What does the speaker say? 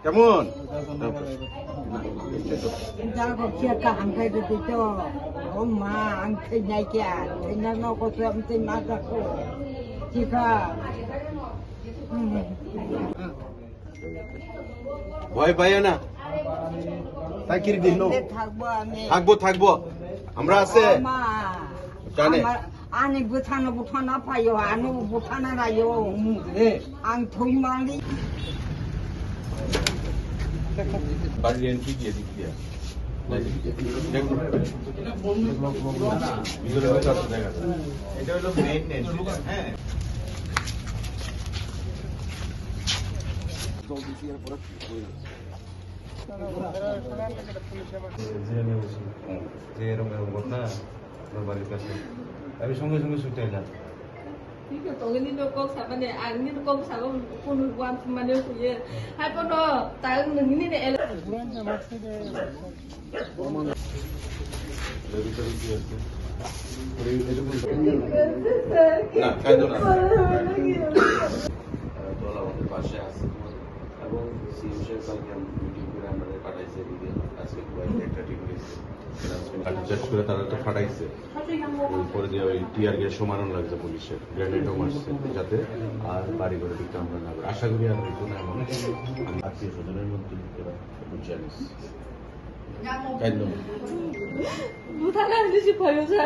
কেমন ভয় পাইও না তাই কি দিন থাকবো থাকবো আমরা আছে জানে আনি বুথানো বুথানা পাইও আনো বুথানা রাইও আং থইমালি বাড়ির এন্ট্রি দিয়ে দিক দিয়া এটা হলো মেইন এন্ট্রি হ্যাঁ আমি সঙ্গে সঙ্গে ছুটে এলাম Cái tổ cái nino con sao bên này ăn nino con sao con được quan mà nếu của ye hai con đó tại đừng như này না খাইতো না তোলা আমাদের পাশে আছে এবং সিএমসের কালকে মিটিং করে আমাদের পাঠাইছে ভিডিও আজকে একটা টিম গেছে জাজ করে তারা তো ফাটাইছে পরে দিয়ে ওই টিয়ার গ্যাস সমারণ লাগছে পুলিশের গ্রেনেডও মারছে যাতে আর বাড়ি করে দিতে আমরা না আশা করি আর হইতো না এমন আত্মীয় স্বজনের মধ্যে জানিস বুঝা না বেশি ভয়